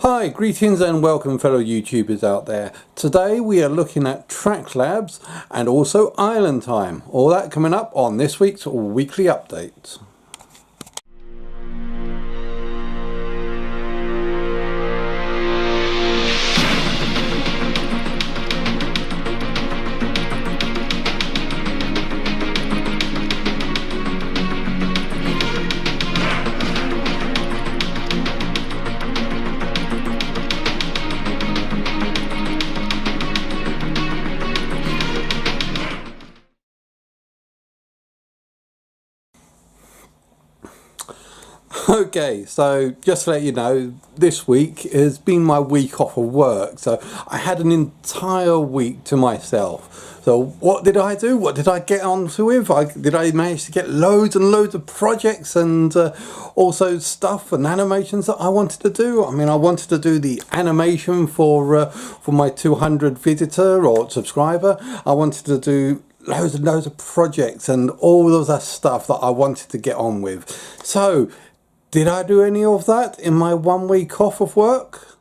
Hi, greetings and welcome fellow YouTubers out there. Today we are looking at Track Labs and also Island Time. All that coming up on this week's weekly update. Okay, so just to let you know, this week has been my week off of work, so I had an entire week to myself. So what did I do? What did I get onto with? Did I manage to get loads and loads of projects and also stuff and animations that I wanted to do? I mean, I wanted to do the animation for my 200 visitor or subscriber. I wanted to do loads and loads of projects and all of that stuff that I wanted to get on with. So did I do any of that in my 1 week off of work?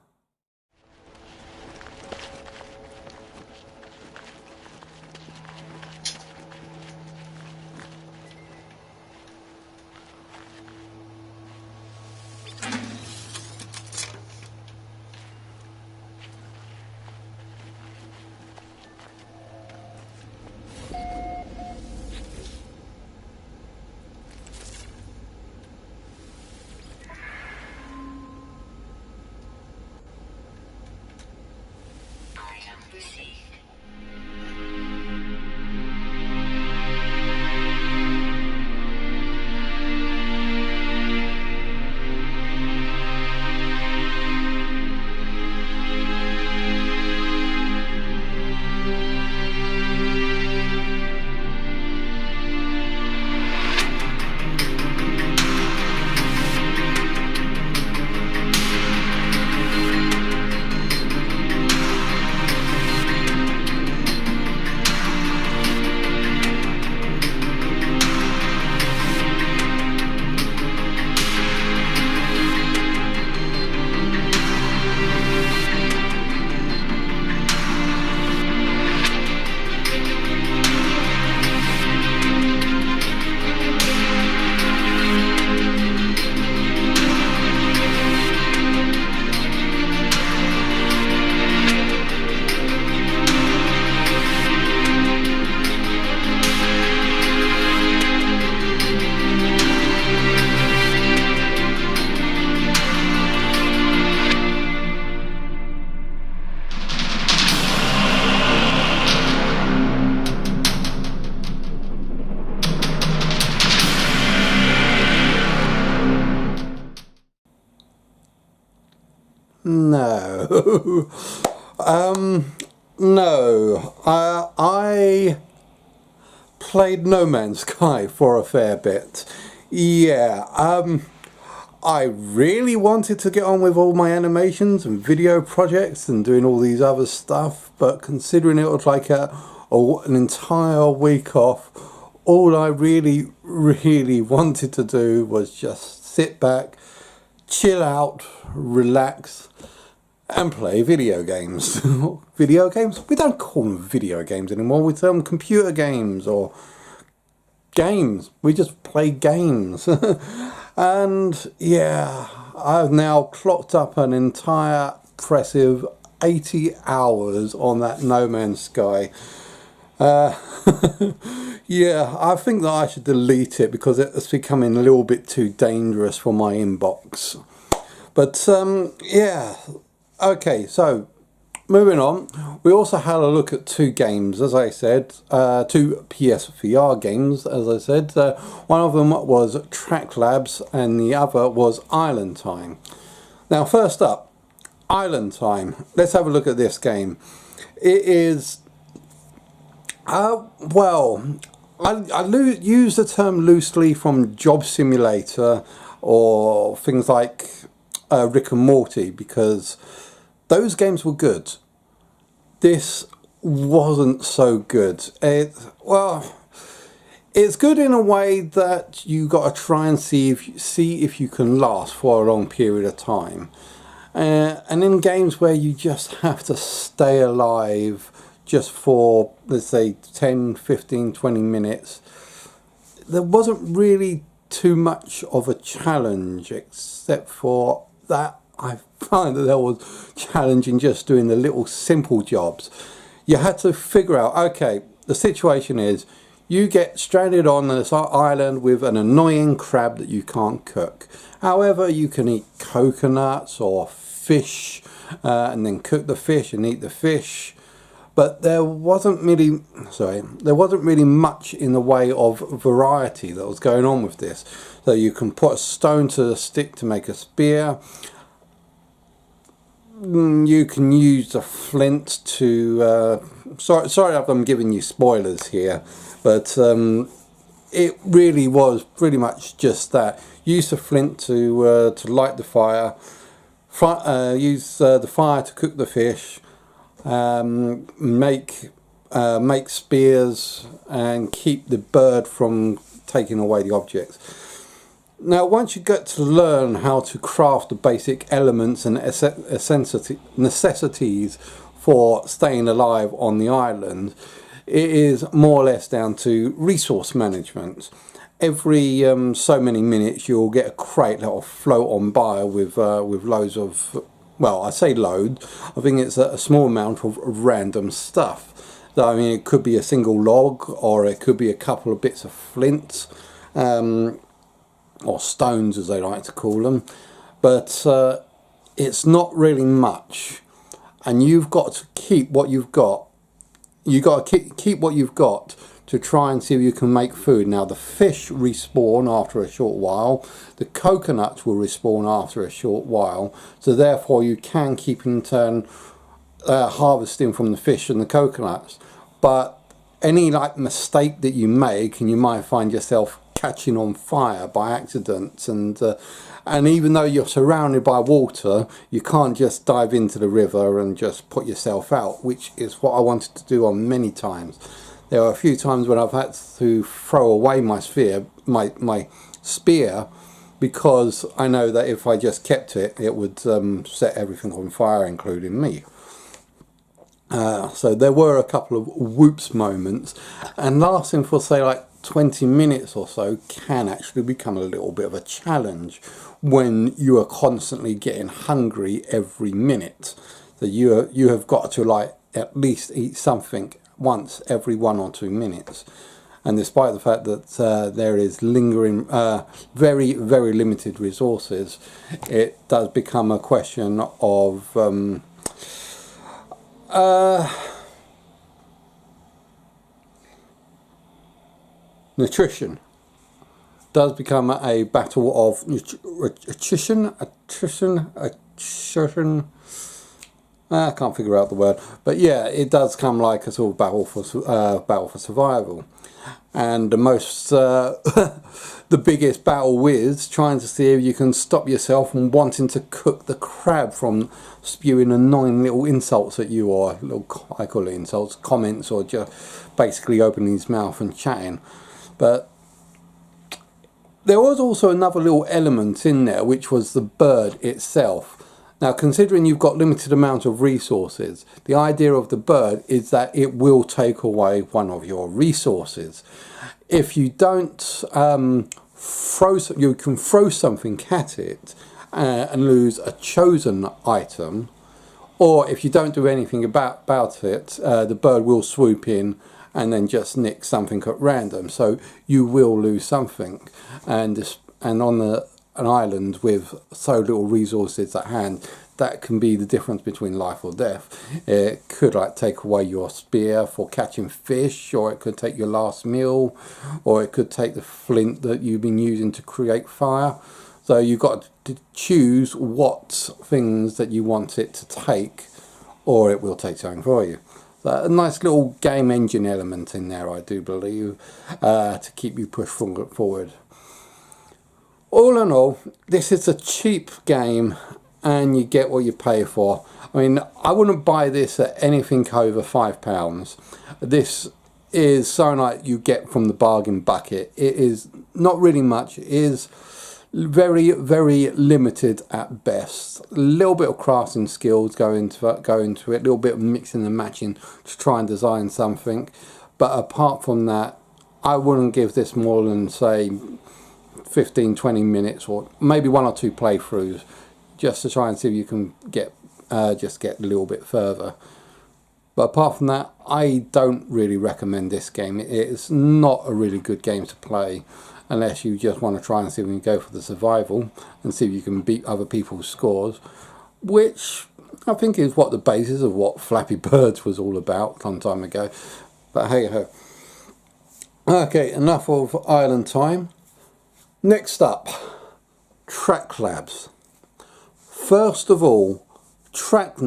No. No. I played No Man's Sky for a fair bit. Yeah, I really wanted to get on with all my animations and video projects and doing all these other stuff, but considering it was like an entire week off, all I really wanted to do was just sit back, chill out, relax and play video games. Video games? We don't call them video games anymore. We call them computer games or games. We just play games. And yeah, I've now clocked up an entire impressive 80 hours on that No Man's Sky. Yeah, I think that I should delete it because it's becoming a little bit too dangerous for my inbox. But yeah, okay, so moving on, we also had a look at two games, as I said, two PSVR games, as I said. One of them was Track Labs and the other was Island Time. Now, first up, Island Time. Let's have a look at this game. It is, well, I use the term loosely from Job Simulator or things like Rick and Morty, because those games were good. This wasn't so good. Well, it's good in a way that you got to try and see if you can last for a long period of time. And in games where you just have to stay alive just for, let's say, 10, 15, 20 minutes, there wasn't really too much of a challenge, except for that I find that there was challenging just doing the little simple jobs. You had to figure out, okay, the situation is you get stranded on this island with an annoying crab that you can't cook. However, you can eat coconuts or fish and then cook the fish and eat the fish. But there wasn't really much in the way of variety that was going on with this. So you can put a stone to the stick to make a spear. You can use the flint to sorry if I'm giving you spoilers here, but it really was pretty much just that. Use the flint to light the fire, use the fire to cook the fish, make spears and keep the bird from taking away the objects. Now, once you get to learn how to craft the basic elements and necessities for staying alive on the island, it is more or less down to resource management. Every so many minutes you'll get a crate that will float on by with loads of, well, I say load, I think it's a small amount of random stuff. So, I mean, it could be a single log, or it could be a couple of bits of flint, or stones as they like to call them, but it's not really much, and you've got to keep what you've got. You've got to keep what you've got to try and see if you can make food. Now, the fish respawn after a short while, the coconuts will respawn after a short while, so therefore you can keep in turn harvesting from the fish and the coconuts. But any mistake that you make, and you might find yourself catching on fire by accident, and even though you're surrounded by water, you can't just dive into the river and just put yourself out, which is what I wanted to do on many times. There are a few times when I've had to throw away my spear, because I know that if I just kept it, it would set everything on fire, including me. So there were a couple of whoops moments, and lasting for say like 20 minutes or so can actually become a little bit of a challenge when you are constantly getting hungry every minute. So you have got to at least eat something once every 1 or 2 minutes. And despite the fact that there is lingering very, very limited resources, it does become a question of nutrition. Does become a battle of attrition. I can't figure out the word, but yeah, it does come like a sort of battle for survival. And the most the biggest battle is trying to see if you can stop yourself from wanting to cook the crab from spewing annoying little insults at you, or I call it insults, comments, or just basically opening his mouth and chatting. But there was also another little element in there, which was the bird itself. Now, considering you've got limited amount of resources, the idea of the bird is that it will take away one of your resources. If you don't you can throw something at it and lose a chosen item, or if you don't do anything about it, the bird will swoop in and then just nick something at random. So you will lose something, and on an island with so little resources at hand, that can be the difference between life or death. It could take away your spear for catching fish, or it could take your last meal, or it could take the flint that you've been using to create fire. So you've got to choose what things that you want it to take, or it will take something for you. So a nice little game engine element in there, I do believe, to keep you pushed forward. All in all, this is a cheap game, and you get what you pay for. I mean, I wouldn't buy this at anything over £5. This is something like you get from the bargain bucket. It is not really much. It is very, very limited at best. A little bit of crafting skills go into it, a little bit of mixing and matching to try and design something. But apart from that, I wouldn't give this more than, say, 15-20 minutes, or maybe 1 or 2 playthroughs, just to try and see if you can get just get a little bit further. But apart from that, I don't really recommend this game. It's not a really good game to play unless you just want to try and see if you can go for the survival and see if you can beat other people's scores, which I think is what the basis of what Flappy Birds was all about some time ago. But hey ho. Okay, enough of island time. Next up, Track Labs. First of all, Track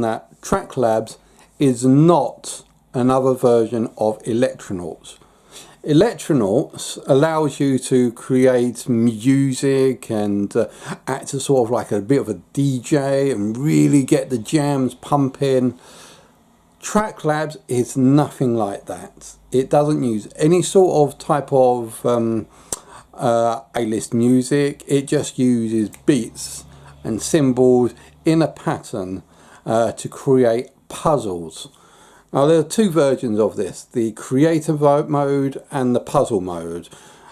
Labs is not another version of Electronauts. Electronauts allows you to create music and act as sort of like a bit of a DJ and really get the jams pumping. Track Labs is nothing like that. It doesn't use any sort of type of A-list music. It just uses beats and cymbals in a pattern to create puzzles. Now there are 2 versions of this, the creative mode and the puzzle mode.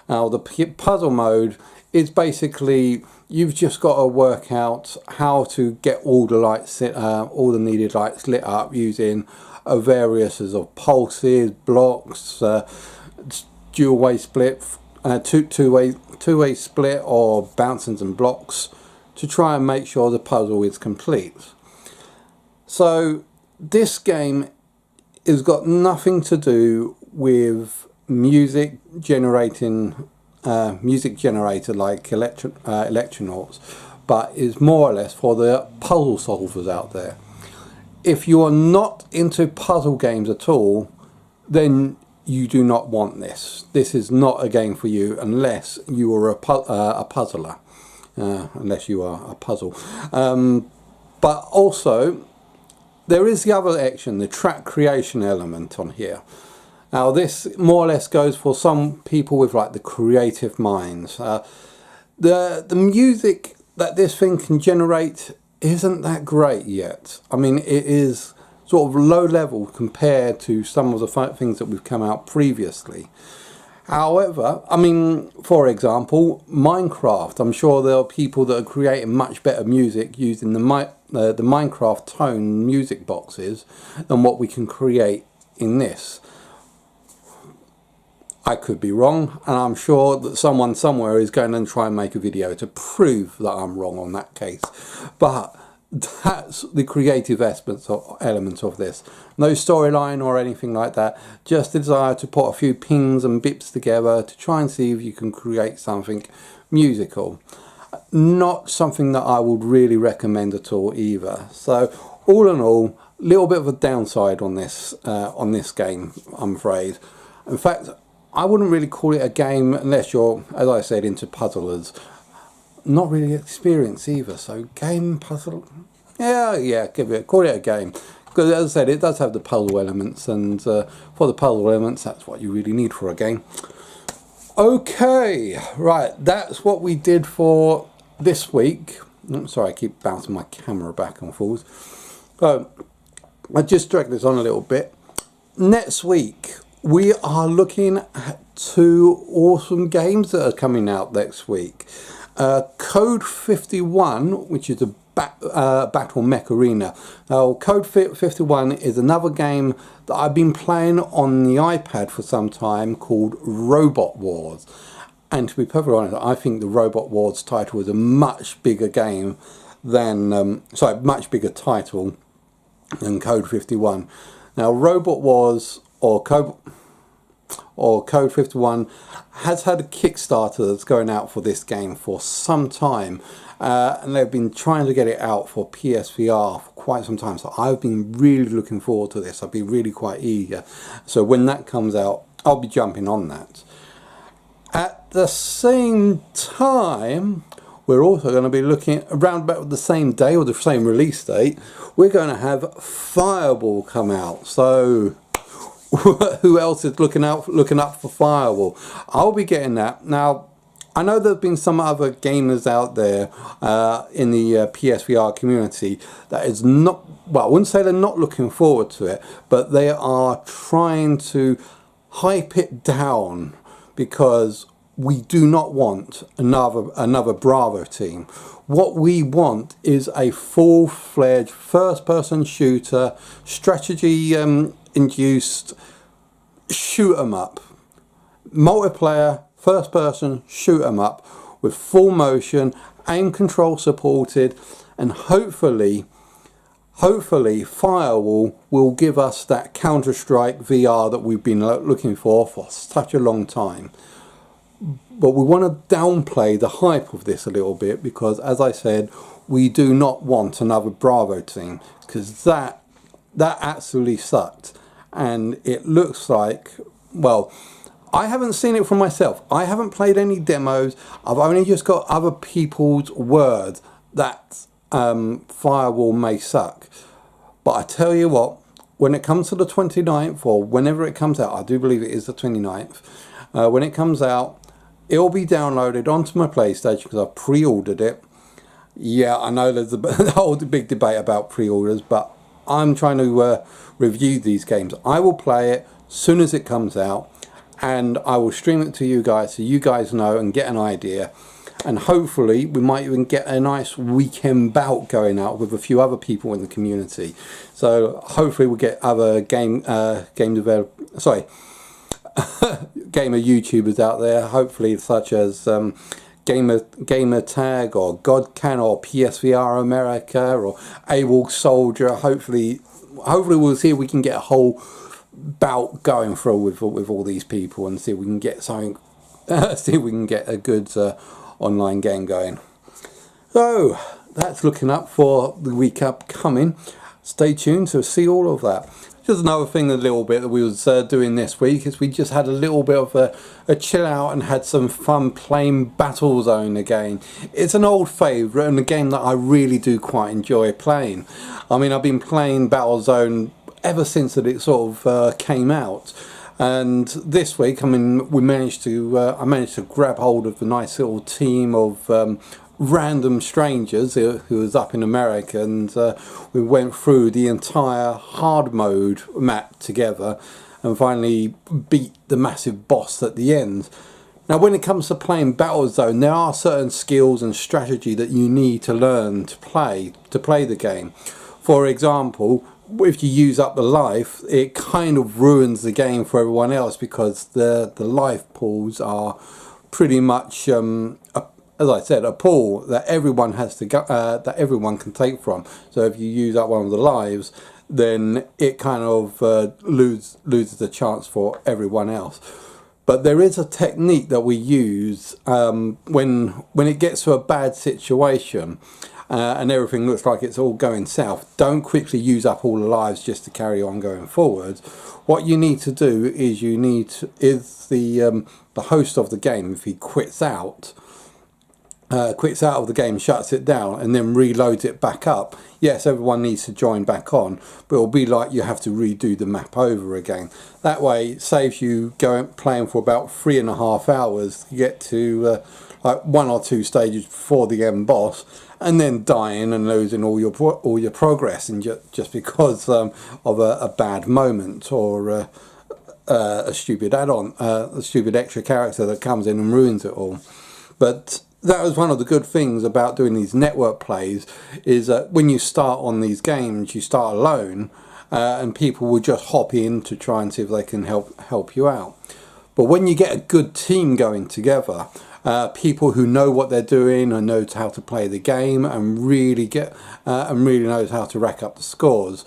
Now the puzzle mode is basically you've just got to work out how to get all the lights, all the needed lights lit up using various of pulses, blocks, dual-way split, two-way split, or bouncings and blocks to try and make sure the puzzle is complete. So this game has got nothing to do with music generator like Electronauts, but is more or less for the puzzle solvers out there. If you are not into puzzle games at all, then you do not want this. This is not a game for you unless you are a puzzler, unless you are a puzzle. But also, there is the other section, the track creation element on here. Now this more or less goes for some people with like the creative minds. The music that this thing can generate isn't that great yet. I mean, it is sort of low level compared to some of the things that we've come out previously. However, I mean, for example, Minecraft. I'm sure there are people that are creating much better music using the Minecraft tone music boxes than what we can create in this. I could be wrong, and I'm sure that someone somewhere is going to try and make a video to prove that I'm wrong on that case. But that's the creative elements of this. No storyline or anything like that, just the desire to put a few pings and bips together to try and see if you can create something musical. Not something that I would really recommend at all either. So all in all, a little bit of a downside on this game, I'm afraid. In fact, I wouldn't really call it a game unless you're, as I said, into puzzlers. Not really experienced either, so game, puzzle, yeah, call it a game. Because as I said, it does have the puzzle elements, and for the puzzle elements, that's what you really need for a game. Okay, right, that's what we did for this week. I'm sorry, I keep bouncing my camera back and forth. So, I just dragged this on a little bit. Next week, we are looking at 2 awesome games that are coming out next week. Code 51, which is a battle mech arena. Now, Code 51 is another game that I've been playing on the iPad for some time called Robot Wars. And to be perfectly honest, I think the Robot Wars title is a much bigger game than, much bigger title than Code 51. Now, Robot Wars or Code 51 has had a Kickstarter that's going out for this game for some time, and they've been trying to get it out for PSVR for quite some time, so I've been really looking forward to this. I've been really quite eager, so when that comes out I'll be jumping on that. At the same time, we're also going to be looking around about the same day or the same release date. We're going to have Fireball come out, so who else is looking up for Firewall? I'll be getting that. Now, I know there's been some other gamers out there in the PSVR community that is not, well, I wouldn't say they're not looking forward to it, but they are trying to hype it down because we do not want another Bravo team. What we want is a full-fledged first-person shooter, strategy induced shoot 'em up, multiplayer first person shoot 'em up with full motion, aim control supported, and hopefully Firewall will give us that Counter-Strike VR that we've been looking for such a long time. But we want to downplay the hype of this a little bit because, as I said, we do not want another Bravo team, because that absolutely sucked. And it looks like, well, I haven't seen it for myself. I haven't played any demos. I've only just got other people's word that Firewall may suck. But I tell you what, when it comes to the 29th, or whenever it comes out, I do believe it is the 29th, when it comes out, it'll be downloaded onto my PlayStation because I've pre-ordered it. Yeah, I know there's a whole big debate about pre-orders, but I'm trying to review these games. I will play it as soon as it comes out, and I will stream it to you guys so you guys know and get an idea. And hopefully we might even get a nice weekend bout going out with a few other people in the community. So hopefully we'll get other gamer YouTubers out there, hopefully such as Gamer Tag or Godcan or PSVR America or AWOL Soldier. Hopefully we'll see if we can get a whole bout going through with all these people and see if we can get something, see if we can get a good online game going. So that's looking up for the week upcoming. Stay tuned to see all of that. Just another thing a little bit that we was doing this week is we just had a little bit of a chill out and had some fun playing Battlezone again. It's an old favourite and a game that I really do quite enjoy playing. I mean, I've been playing Battlezone ever since it sort of came out. And this week, I mean, I managed to grab hold of a nice little team of random strangers who was up in America, and we went through the entire hard mode map together and finally beat the massive boss at the end. Now, when it comes to playing Battlezone, there are certain skills and strategy that you need to learn to play the game. For example, if you use up the life, it kind of ruins the game for everyone else because the life pools are pretty much as I said, a pool that everyone has to go, that everyone can take from. So if you use up one of the lives, then it kind of loses the chance for everyone else. But there is a technique that we use when it gets to a bad situation and everything looks like it's all going south. Don't quickly use up all the lives just to carry on going forward. What you need to do is the host of the game, if he quits out of the game, shuts it down and then reloads it back up. Yes, everyone needs to join back on, but it'll be like you have to redo the map over again. That way it saves you playing for about 3.5 hours to get to like 1 or 2 stages before the end boss, and then dying and losing all your progress, and just because of a bad moment or a stupid add-on, a stupid extra character that comes in and ruins it all. But that was one of the good things about doing these network plays, is that when you start on these games, you start alone, and people will just hop in to try and see if they can help you out. But when you get a good team going together, people who know what they're doing and knows how to play the game and really knows how to rack up the scores,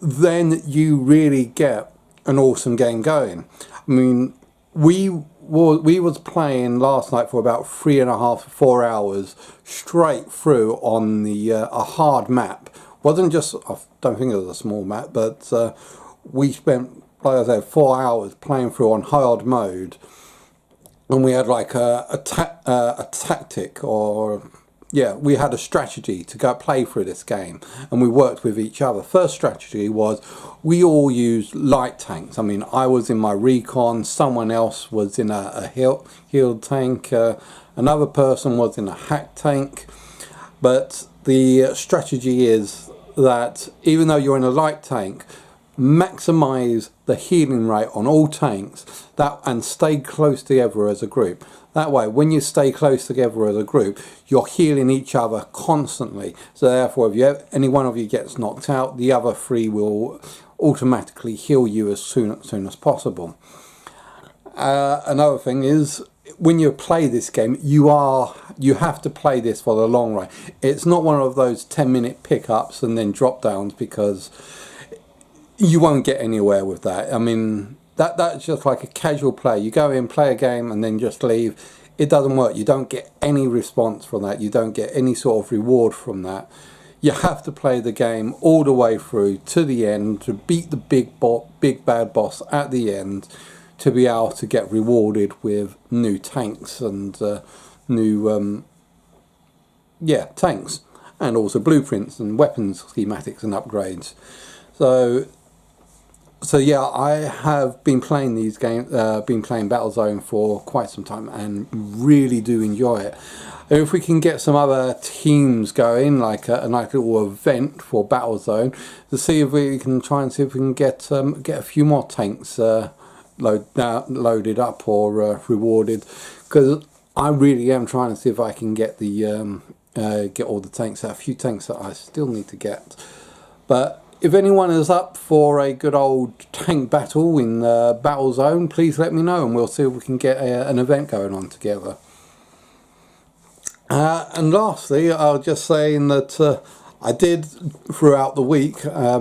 then you really get an awesome game going. I mean, we was playing last night for about 3.5 to 4 hours straight through on a hard map. Wasn't just, I don't think it was a small map, but we spent, like I said, 4 hours playing through on hard mode, and we had like a tactic, or yeah, we had a strategy to go play through this game, and we worked with each other. First strategy was we all used light tanks. I mean, I was in my recon, someone else was in a healed tank, another person was in a hack tank. But the strategy is that even though you're in a light tank, maximize the healing rate on all tanks and stay close together as a group. That way, when you stay close together as a group, you're healing each other constantly. So therefore, if any one of you gets knocked out, the other three will automatically heal you as soon as possible. Another thing is, when you play this game, you have to play this for the long run. It's not one of those 10-minute pickups and then drop downs, because you won't get anywhere with that. I mean, that's just like a casual play. You go in, play a game, and then just leave. It doesn't work. You don't get any response from that. You don't get any sort of reward from that. You have to play the game all the way through to the end to beat the big bad boss at the end, to be able to get rewarded with new tanks and new tanks, and also blueprints and weapons schematics and upgrades. So yeah, I have been playing these games, been playing Battlezone for quite some time, and really do enjoy it. If we can get some other teams going, like a nice little event for Battlezone, to see if we can try and see if we can get a few more tanks loaded up or rewarded, because I really am trying to see if I can get the get all the tanks. There are a few tanks that I still need to get, but if anyone is up for a good old tank battle in Battlezone, please let me know, and we'll see if we can get an event going on together. And lastly, I'll just say that I did throughout the week, I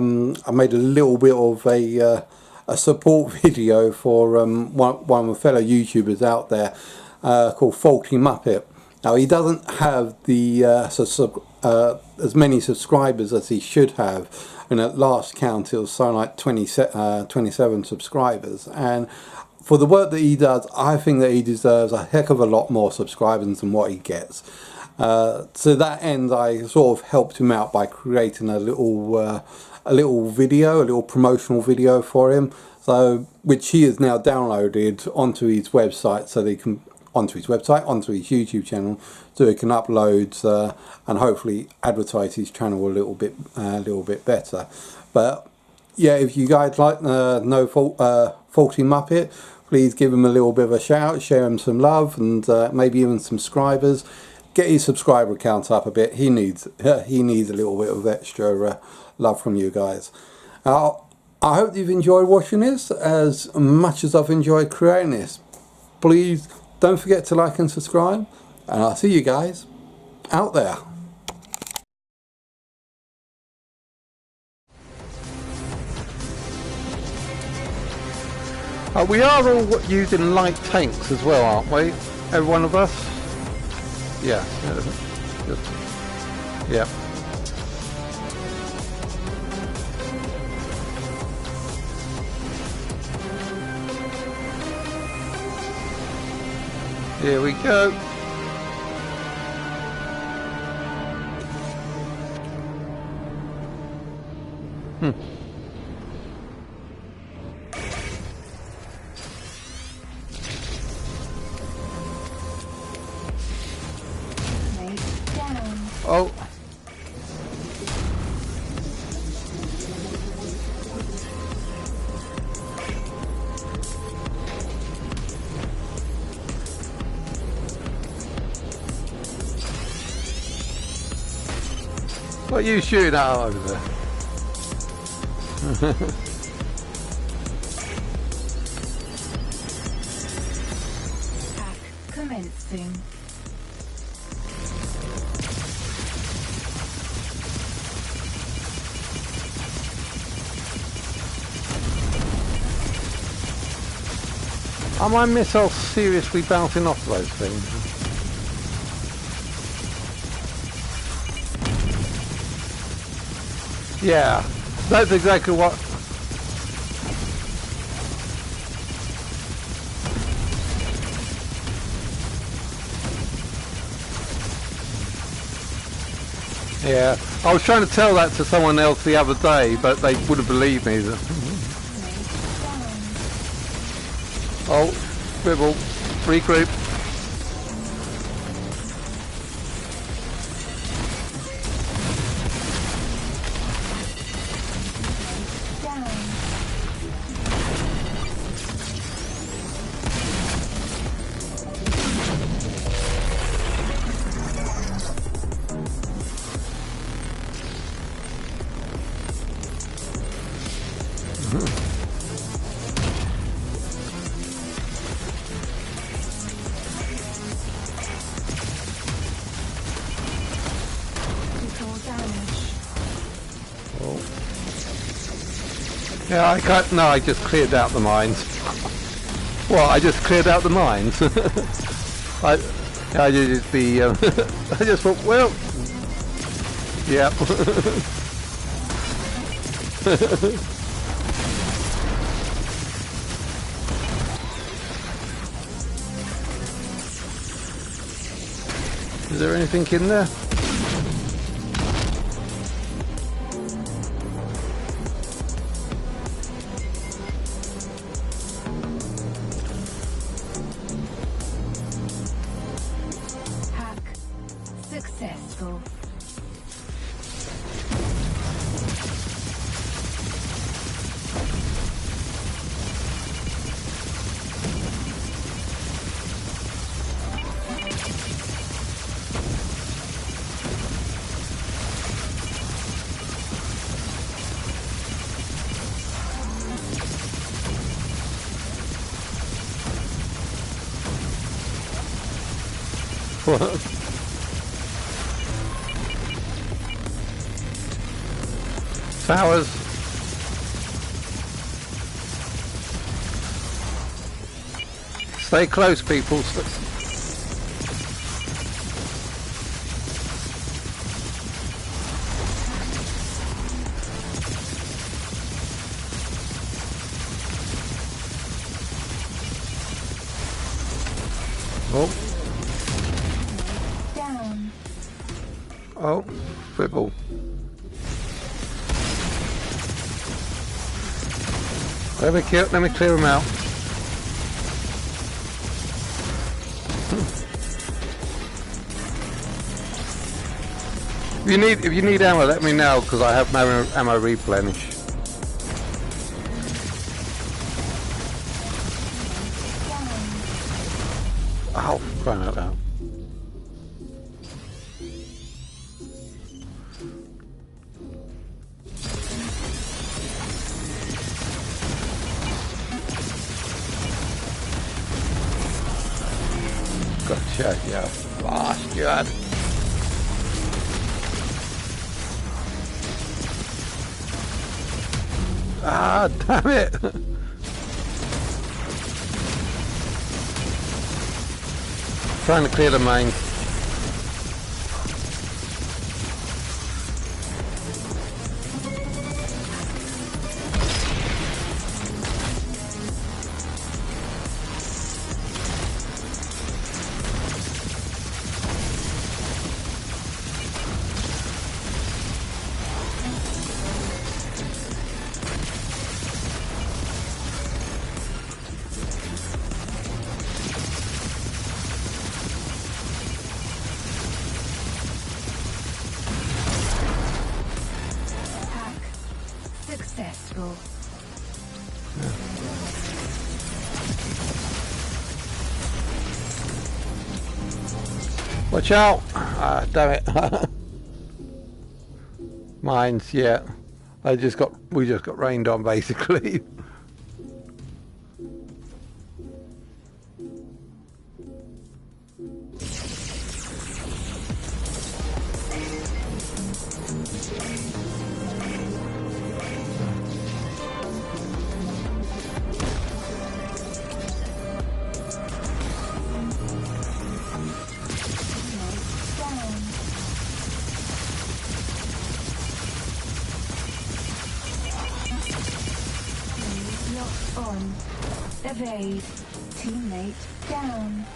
made a little bit of a support video for one of my fellow YouTubers out there, called Faulty Muppet. Now, he doesn't have the as many subscribers as he should have, and at last count it was something like 27 subscribers, and for the work that he does, I think that he deserves a heck of a lot more subscribers than what he gets. To that end, I sort of helped him out by creating a little video, a little promotional video for him, so which he has now downloaded onto his website, so they can onto his YouTube channel, so he can upload and hopefully advertise his channel a little bit better. But yeah, if you guys like Faulty Muppet, please give him a little bit of a shout, share him some love, and maybe even some subscribers. Get his subscriber count up a bit. He needs a little bit of extra love from you guys. I hope you've enjoyed watching this as much as I've enjoyed creating this. Please don't forget to like and subscribe, and I'll see you guys out there. We are all using light tanks as well, aren't we? Every one of us? Yeah. Yeah. Here we go. Oh. What are you shooting at over there? Attack commencing. Are my missiles seriously bouncing off those things? Yeah, that's exactly what... Yeah, I was trying to tell that to someone else the other day, but they wouldn't believe me. Oh, Bibble, regroup. Yeah, I can't. No, I just cleared out the mines. Well, I just cleared out the mines. I just be. I just thought, well, yeah. Is there anything in there? Successful. Towers. Stay close, people. Oh. Down. Oh, Fribble. Let me clear them out. If you need ammo, let me know because I have ammo replenish. Oh, crying out loud. Gotcha, yeah. Bastard. Ah, damn it! Trying to clear the main. Successful. Watch out! Ah, damn it. Mines, yeah. We just got rained on basically. On. Evade. Teammate down.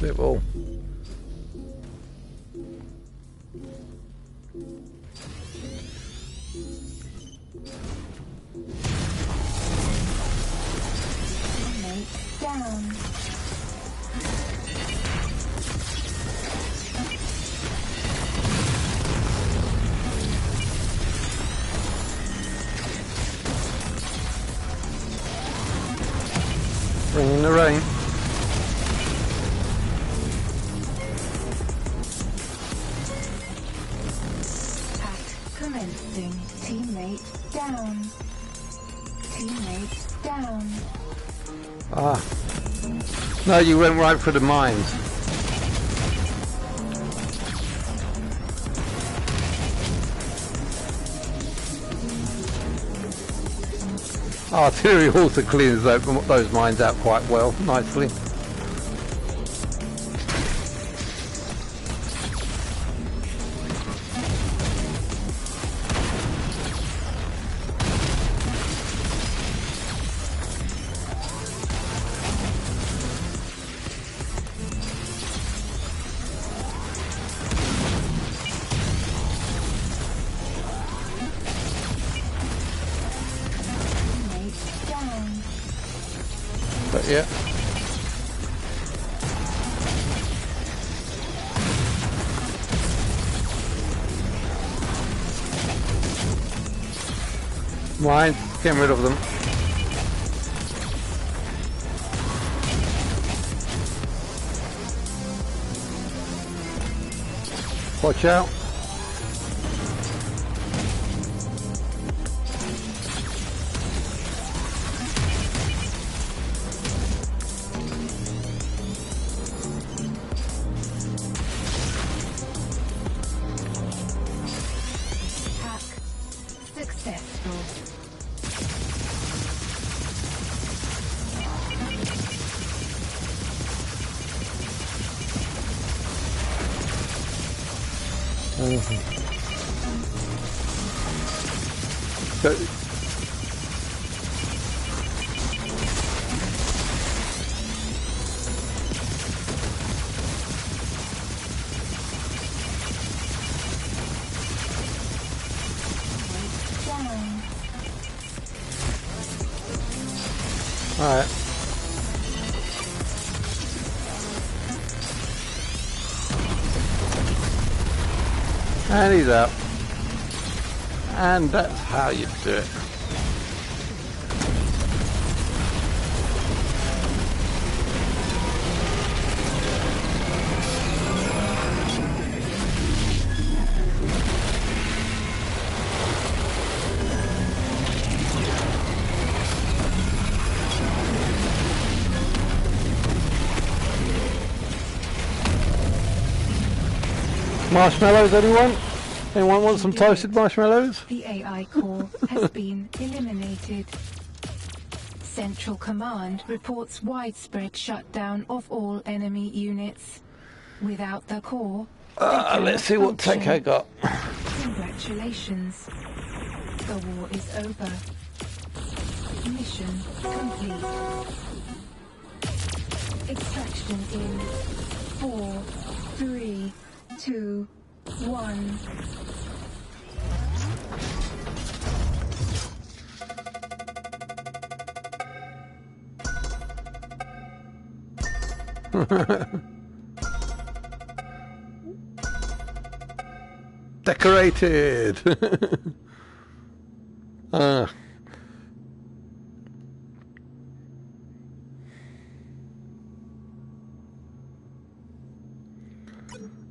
Spitball. Teammate down. Bring in the rain. Attack commencing. Teammate down. Teammate down. Ah. No, you went right for the mines. Artillery also cleans those mines out quite well, nicely. Teammate down. But yeah. Mine, get rid of them. Watch out. Attack successful. Go. Down. Alright. And he's out. And that's how you do it. Marshmallows, anyone? Anyone want some toasted marshmallows? The AI core has been eliminated. Central Command reports widespread shutdown of all enemy units. Without the core, they cannot Let's see what tech function. I got. Congratulations. The war is over. Mission complete. Extraction in 4, 3, 2, 1. Decorated.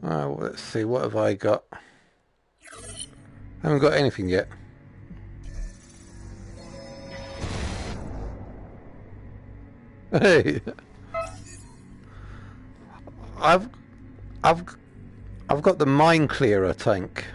Well, let's see, what have I got? Haven't got anything yet. Hey, I've got the mine clearer tank.